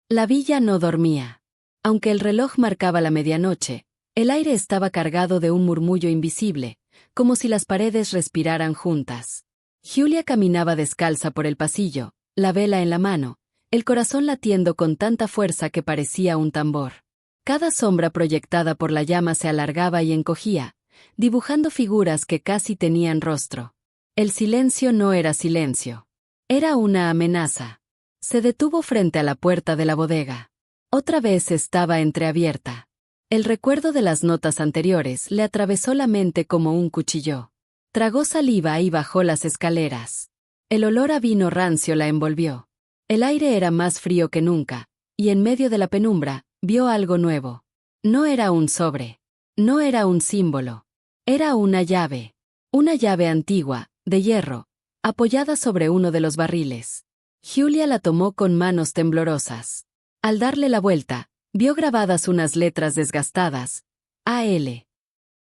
La villa no dormía. Aunque el reloj marcaba la medianoche, el aire estaba cargado de un murmullo invisible, como si las paredes respiraran juntas. Julia caminaba descalza por el pasillo, la vela en la mano, el corazón latiendo con tanta fuerza que parecía un tambor. Cada sombra proyectada por la llama se alargaba y encogía, dibujando figuras que casi tenían rostro. El silencio no era silencio. Era una amenaza. Se detuvo frente a la puerta de la bodega. Otra vez estaba entreabierta. El recuerdo de las notas anteriores le atravesó la mente como un cuchillo. Tragó saliva y bajó las escaleras. El olor a vino rancio la envolvió. El aire era más frío que nunca, y en medio de la penumbra, vio algo nuevo. No era un sobre. No era un símbolo. Era una llave. Una llave antigua, de hierro, apoyada sobre uno de los barriles. Julia la tomó con manos temblorosas. Al darle la vuelta, vio grabadas unas letras desgastadas. A.L.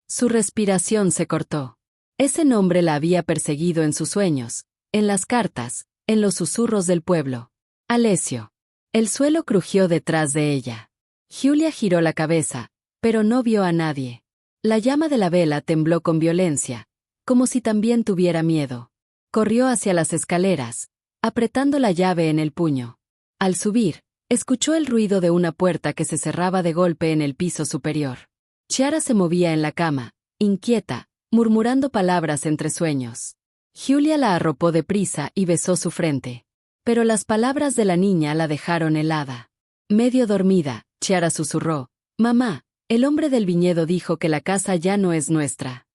Su respiración se cortó. Ese nombre la había perseguido en sus sueños, en las cartas, en los susurros del pueblo. Alessio. El suelo crujió detrás de ella. Julia giró la cabeza, pero no vio a nadie. La llama de la vela tembló con violencia, como si también tuviera miedo. Corrió hacia las escaleras, apretando la llave en el puño. Al subir, escuchó el ruido de una puerta que se cerraba de golpe en el piso superior. Chiara se movía en la cama, inquieta, murmurando palabras entre sueños. Julia la arropó deprisa y besó su frente. Pero las palabras de la niña la dejaron helada. Medio dormida, Chiara susurró: «Mamá, el hombre del viñedo dijo que la casa ya no es nuestra».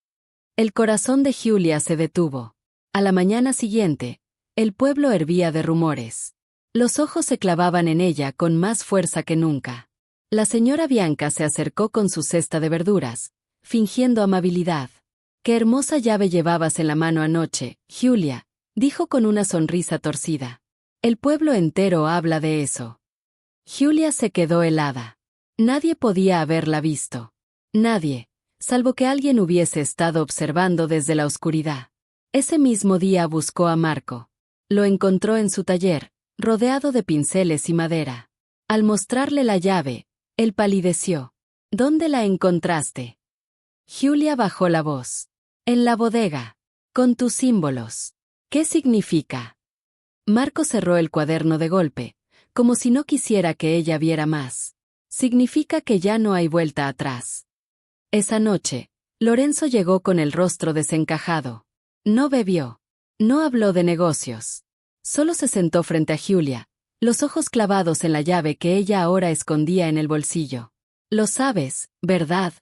El corazón de Julia se detuvo. A la mañana siguiente, el pueblo hervía de rumores. Los ojos se clavaban en ella con más fuerza que nunca. La señora Bianca se acercó con su cesta de verduras, fingiendo amabilidad. «¿Qué hermosa llave llevabas en la mano anoche, Julia?», dijo con una sonrisa torcida. «El pueblo entero habla de eso». Julia se quedó helada. Nadie podía haberla visto. Nadie, salvo que alguien hubiese estado observando desde la oscuridad. Ese mismo día buscó a Marco. Lo encontró en su taller, rodeado de pinceles y madera. Al mostrarle la llave, él palideció. «¿Dónde la encontraste?». Julia bajó la voz. «En la bodega. Con tus símbolos». «¿Qué significa?». Marco cerró el cuaderno de golpe, como si no quisiera que ella viera más. «Significa que ya no hay vuelta atrás». Esa noche, Lorenzo llegó con el rostro desencajado. No bebió. No habló de negocios. Solo se sentó frente a Julia, los ojos clavados en la llave que ella ahora escondía en el bolsillo. «Lo sabes, ¿verdad?»,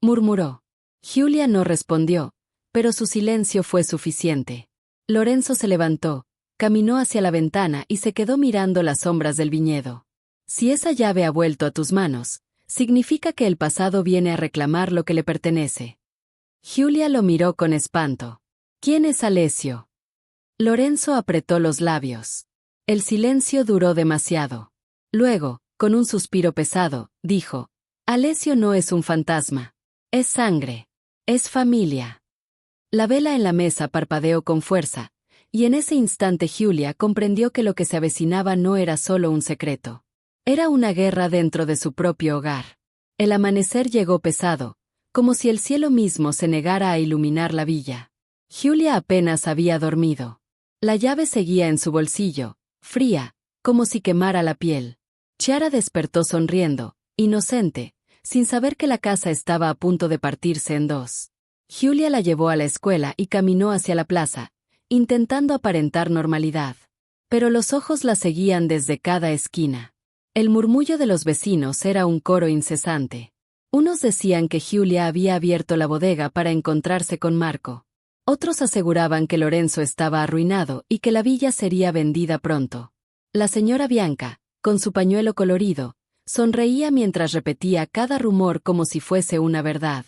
murmuró. Julia no respondió, pero su silencio fue suficiente. Lorenzo se levantó, caminó hacia la ventana y se quedó mirando las sombras del viñedo. «Si esa llave ha vuelto a tus manos, significa que el pasado viene a reclamar lo que le pertenece». Julia lo miró con espanto. «¿Quién es Alessio?». Lorenzo apretó los labios. El silencio duró demasiado. Luego, con un suspiro pesado, dijo: «Alessio no es un fantasma. Es sangre. Es familia». La vela en la mesa parpadeó con fuerza, y en ese instante Julia comprendió que lo que se avecinaba no era solo un secreto. Era una guerra dentro de su propio hogar. El amanecer llegó pesado, como si el cielo mismo se negara a iluminar la villa. Julia apenas había dormido. La llave seguía en su bolsillo, fría, como si quemara la piel. Chiara despertó sonriendo, inocente, sin saber que la casa estaba a punto de partirse en dos. Julia la llevó a la escuela y caminó hacia la plaza, intentando aparentar normalidad. Pero los ojos la seguían desde cada esquina. El murmullo de los vecinos era un coro incesante. Unos decían que Julia había abierto la bodega para encontrarse con Marco. Otros aseguraban que Lorenzo estaba arruinado y que la villa sería vendida pronto. La señora Bianca, con su pañuelo colorido, sonreía mientras repetía cada rumor como si fuese una verdad.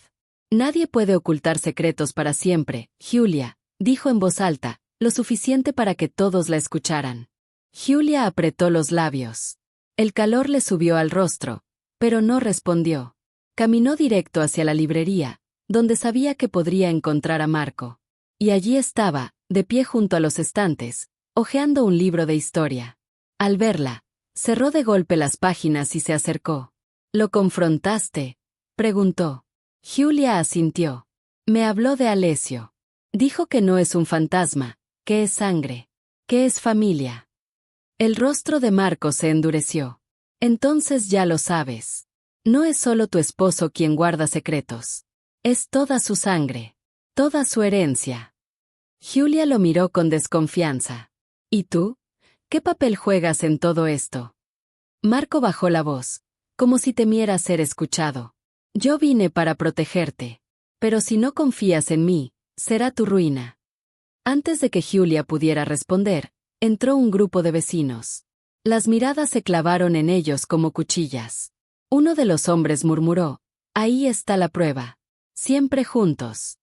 «Nadie puede ocultar secretos para siempre, Julia», dijo en voz alta, lo suficiente para que todos la escucharan. Julia apretó los labios. El calor le subió al rostro, pero no respondió. Caminó directo hacia la librería, donde sabía que podría encontrar a Marco. Y allí estaba, de pie junto a los estantes, hojeando un libro de historia. Al verla, Cerró de golpe las páginas y se acercó. ¿Lo confrontaste?, preguntó. Julia asintió. Me habló de Alessio. Dijo que no es un fantasma, que es sangre, que es familia. El rostro de Marco se endureció. Entonces ya lo sabes. No es solo tu esposo quien guarda secretos. Es toda su sangre, toda su herencia. Julia lo miró con desconfianza. ¿Y tú? ¿Qué papel juegas en todo esto? Marco bajó la voz, como si temiera ser escuchado. Yo vine para protegerte. Pero si no confías en mí, será tu ruina. Antes de que Julia pudiera responder, entró un grupo de vecinos. Las miradas se clavaron en ellos como cuchillas. Uno de los hombres murmuró, ahí está la prueba. Siempre juntos.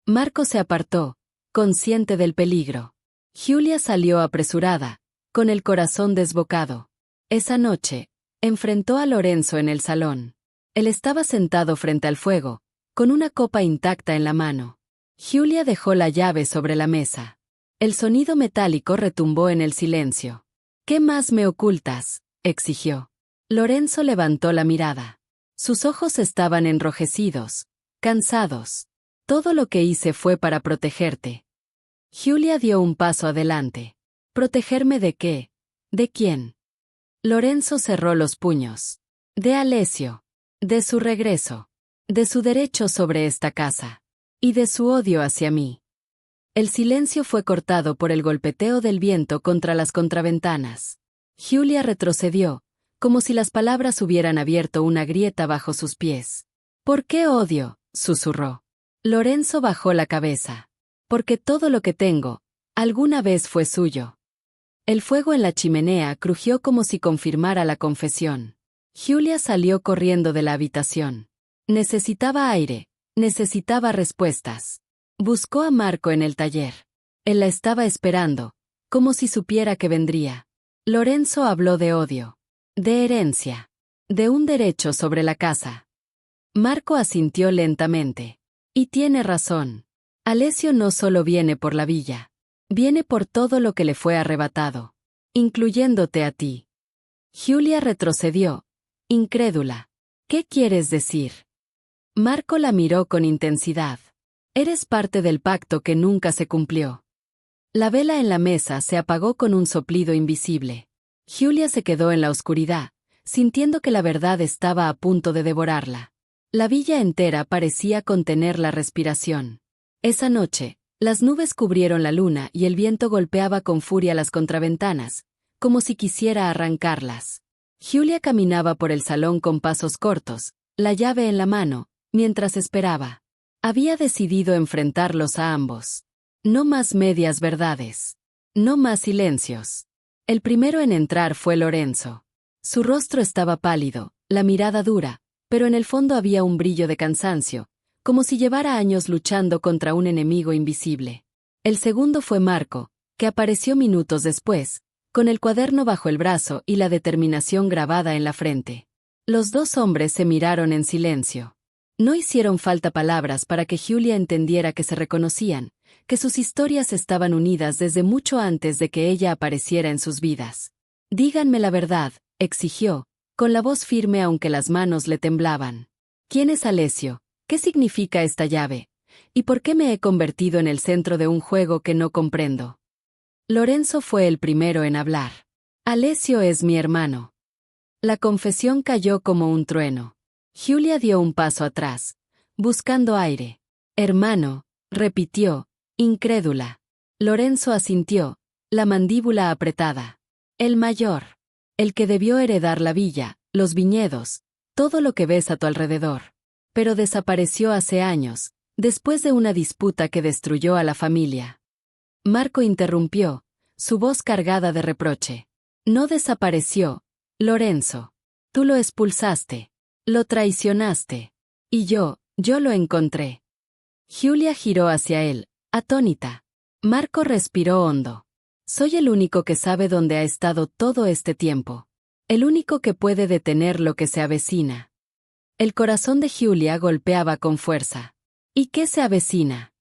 Marco se apartó, consciente del peligro. Julia salió apresurada, con el corazón desbocado. Esa noche, enfrentó a Lorenzo en el salón. Él estaba sentado frente al fuego, con una copa intacta en la mano. Julia dejó la llave sobre la mesa. El sonido metálico retumbó en el silencio. ¿Qué más me ocultas?, exigió. Lorenzo levantó la mirada. Sus ojos estaban enrojecidos, cansados. Todo lo que hice fue para protegerte. Julia dio un paso adelante. ¿Protegerme de qué? ¿De quién? Lorenzo cerró los puños. De Alessio. De su regreso. De su derecho sobre esta casa. Y de su odio hacia mí. El silencio fue cortado por el golpeteo del viento contra las contraventanas. Julia retrocedió, como si las palabras hubieran abierto una grieta bajo sus pies. ¿Por qué odio?, susurró. Lorenzo bajó la cabeza. Porque todo lo que tengo, alguna vez fue suyo. El fuego en la chimenea crujió como si confirmara la confesión. Julia salió corriendo de la habitación. Necesitaba aire, necesitaba respuestas. Buscó a Marco en el taller. Él la estaba esperando, como si supiera que vendría. Lorenzo habló de odio, de herencia, de un derecho sobre la casa. Marco asintió lentamente. Y tiene razón. Alessio no solo viene por la villa. Viene por todo lo que le fue arrebatado, incluyéndote a ti. Julia retrocedió, incrédula. ¿Qué quieres decir? Marco la miró con intensidad. Eres parte del pacto que nunca se cumplió. La vela en la mesa se apagó con un soplido invisible. Julia se quedó en la oscuridad, sintiendo que la verdad estaba a punto de devorarla. La villa entera parecía contener la respiración. Esa noche, las nubes cubrieron la luna y el viento golpeaba con furia las contraventanas, como si quisiera arrancarlas. Julia caminaba por el salón con pasos cortos, la llave en la mano, mientras esperaba. Había decidido enfrentarlos a ambos. No más medias verdades. No más silencios. El primero en entrar fue Lorenzo. Su rostro estaba pálido, la mirada dura, pero en el fondo había un brillo de cansancio, como si llevara años luchando contra un enemigo invisible. El segundo fue Marco, que apareció minutos después, con el cuaderno bajo el brazo y la determinación grabada en la frente. Los dos hombres se miraron en silencio. No hicieron falta palabras para que Julia entendiera que se reconocían, que sus historias estaban unidas desde mucho antes de que ella apareciera en sus vidas. Díganme la verdad, exigió, con la voz firme aunque las manos le temblaban. ¿Quién es Alessio? ¿Qué significa esta llave? ¿Y por qué me he convertido en el centro de un juego que no comprendo? Lorenzo fue el primero en hablar. Alessio es mi hermano. La confesión cayó como un trueno. Julia dio un paso atrás, buscando aire. Hermano, repitió, incrédula. Lorenzo asintió, la mandíbula apretada. El mayor. El que debió heredar la villa, los viñedos, todo lo que ves a tu alrededor. Pero desapareció hace años, después de una disputa que destruyó a la familia. Marco interrumpió, su voz cargada de reproche. No desapareció, Lorenzo. Tú lo expulsaste. Lo traicionaste. Y yo lo encontré. Julia giró hacia él, atónita. Marco respiró hondo. Soy el único que sabe dónde ha estado todo este tiempo. El único que puede detener lo que se avecina. El corazón de Julia golpeaba con fuerza. ¿Y qué se avecina?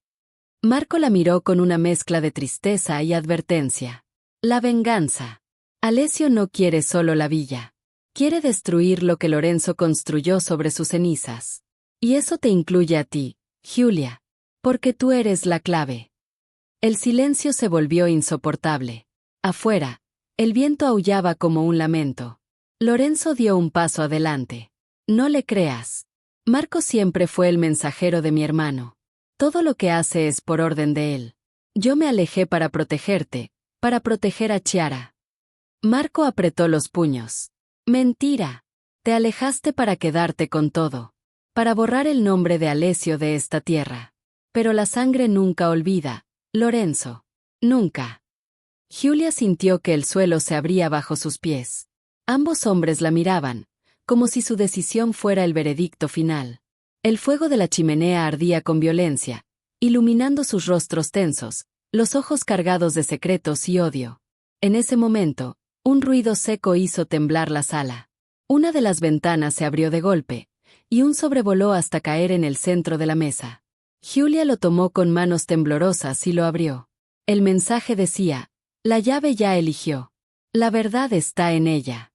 Marco la miró con una mezcla de tristeza y advertencia. La venganza. Alessio no quiere solo la villa. Quiere destruir lo que Lorenzo construyó sobre sus cenizas. Y eso te incluye a ti, Giulia. Porque tú eres la clave. El silencio se volvió insoportable. Afuera, el viento aullaba como un lamento. Lorenzo dio un paso adelante. No le creas. Marco siempre fue el mensajero de mi hermano. Todo lo que hace es por orden de él. Yo me alejé para protegerte, para proteger a Chiara. Marco apretó los puños. Mentira. Te alejaste para quedarte con todo. Para borrar el nombre de Alessio de esta tierra. Pero la sangre nunca olvida, Lorenzo. Nunca. Giulia sintió que el suelo se abría bajo sus pies. Ambos hombres la miraban, como si su decisión fuera el veredicto final. El fuego de la chimenea ardía con violencia, iluminando sus rostros tensos, los ojos cargados de secretos y odio. En ese momento, un ruido seco hizo temblar la sala. Una de las ventanas se abrió de golpe, y un sobrevoló hasta caer en el centro de la mesa. Giulia lo tomó con manos temblorosas y lo abrió. El mensaje decía: la llave ya eligió. La verdad está en ella.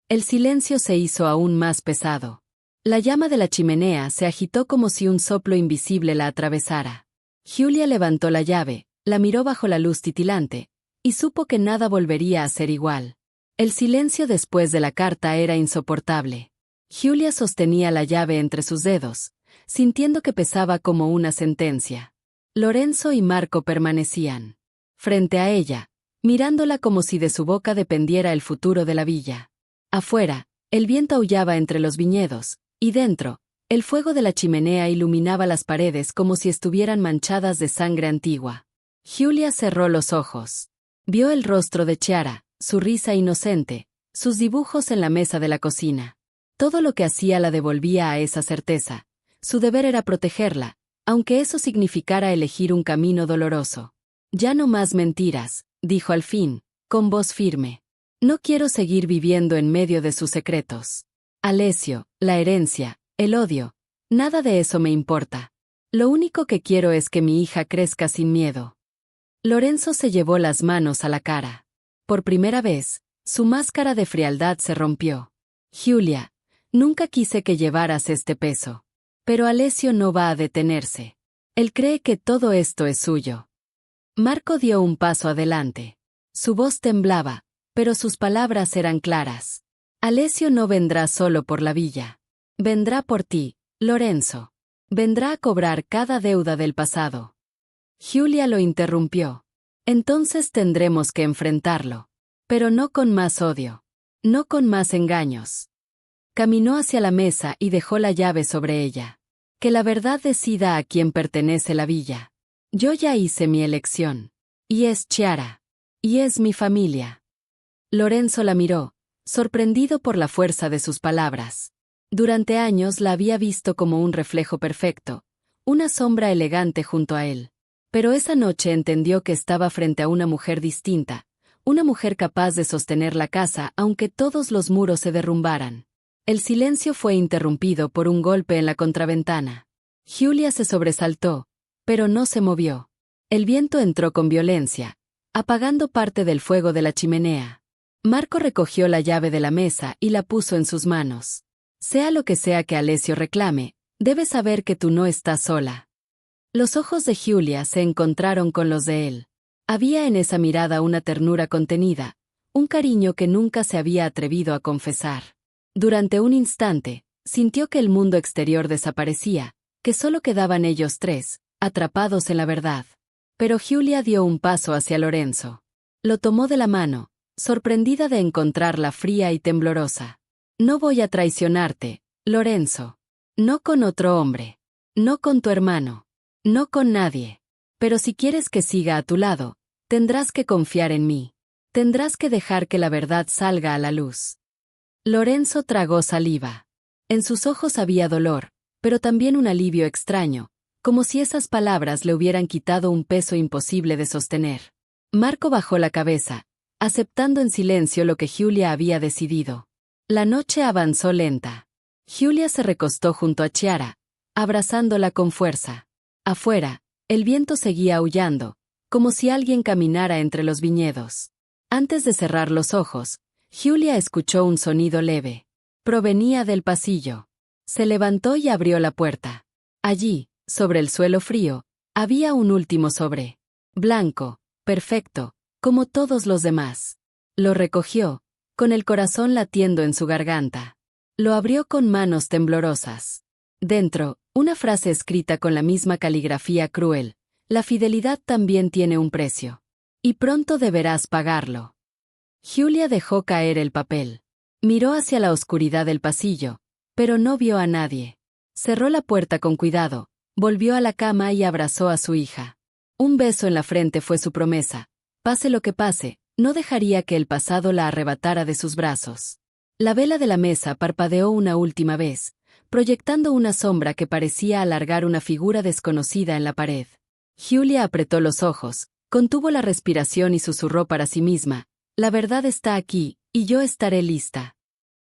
El silencio se hizo aún más pesado. La llama de la chimenea se agitó como si un soplo invisible la atravesara. Giulia levantó la llave, la miró bajo la luz titilante, y supo que nada volvería a ser igual. El silencio después de la carta era insoportable. Giulia sostenía la llave entre sus dedos, sintiendo que pesaba como una sentencia. Lorenzo y Marco permanecían frente a ella, mirándola como si de su boca dependiera el futuro de la villa. Afuera, el viento aullaba entre los viñedos, y dentro, el fuego de la chimenea iluminaba las paredes como si estuvieran manchadas de sangre antigua. Giulia cerró los ojos. Vio el rostro de Chiara, su risa inocente, sus dibujos en la mesa de la cocina. Todo lo que hacía la devolvía a esa certeza. Su deber era protegerla, aunque eso significara elegir un camino doloroso. Ya no más mentiras, dijo al fin, con voz firme. No quiero seguir viviendo en medio de sus secretos. Alessio, la herencia, el odio, nada de eso me importa. Lo único que quiero es que mi hija crezca sin miedo. Lorenzo se llevó las manos a la cara. Por primera vez, su máscara de frialdad se rompió. Giulia, nunca quise que llevaras este peso. Pero Alessio no va a detenerse. Él cree que todo esto es suyo. Marco dio un paso adelante. Su voz temblaba, pero sus palabras eran claras. Alessio no vendrá solo por la villa. Vendrá por ti, Lorenzo. Vendrá a cobrar cada deuda del pasado. Giulia lo interrumpió. Entonces tendremos que enfrentarlo. Pero no con más odio. No con más engaños. Caminó hacia la mesa y dejó la llave sobre ella. Que la verdad decida a quién pertenece la villa. Yo ya hice mi elección. Y es Chiara. Y es mi familia. Lorenzo la miró, sorprendido por la fuerza de sus palabras. Durante años la había visto como un reflejo perfecto, una sombra elegante junto a él. Pero esa noche entendió que estaba frente a una mujer distinta, una mujer capaz de sostener la casa aunque todos los muros se derrumbaran. El silencio fue interrumpido por un golpe en la contraventana. Giulia se sobresaltó, pero no se movió. El viento entró con violencia, apagando parte del fuego de la chimenea. Marco recogió la llave de la mesa y la puso en sus manos. Sea lo que sea que Alessio reclame, debes saber que tú no estás sola. Los ojos de Giulia se encontraron con los de él. Había en esa mirada una ternura contenida, un cariño que nunca se había atrevido a confesar. Durante un instante, sintió que el mundo exterior desaparecía, que solo quedaban ellos tres, atrapados en la verdad. Pero Giulia dio un paso hacia Lorenzo. Lo tomó de la mano, sorprendida de encontrarla fría y temblorosa. No voy a traicionarte, Lorenzo. No con otro hombre. No con tu hermano. No con nadie. Pero si quieres que siga a tu lado, tendrás que confiar en mí. Tendrás que dejar que la verdad salga a la luz. Lorenzo tragó saliva. En sus ojos había dolor, pero también un alivio extraño, como si esas palabras le hubieran quitado un peso imposible de sostener. Marco bajó la cabeza, aceptando en silencio lo que Giulia había decidido. La noche avanzó lenta. Giulia se recostó junto a Chiara, abrazándola con fuerza. Afuera, el viento seguía aullando, como si alguien caminara entre los viñedos. Antes de cerrar los ojos, Julia escuchó un sonido leve. Provenía del pasillo. Se levantó y abrió la puerta. Allí, sobre el suelo frío, había un último sobre. Blanco, perfecto, como todos los demás. Lo recogió, con el corazón latiendo en su garganta. Lo abrió con manos temblorosas. Dentro, una frase escrita con la misma caligrafía cruel: la fidelidad también tiene un precio. Y pronto deberás pagarlo. Julia dejó caer el papel. Miró hacia la oscuridad del pasillo, pero no vio a nadie. Cerró la puerta con cuidado, volvió a la cama y abrazó a su hija. Un beso en la frente fue su promesa. Pase lo que pase, no dejaría que el pasado la arrebatara de sus brazos. La vela de la mesa parpadeó una última vez, proyectando una sombra que parecía alargar una figura desconocida en la pared. Julia apretó los ojos, contuvo la respiración y susurró para sí misma: la verdad está aquí, y yo estaré lista.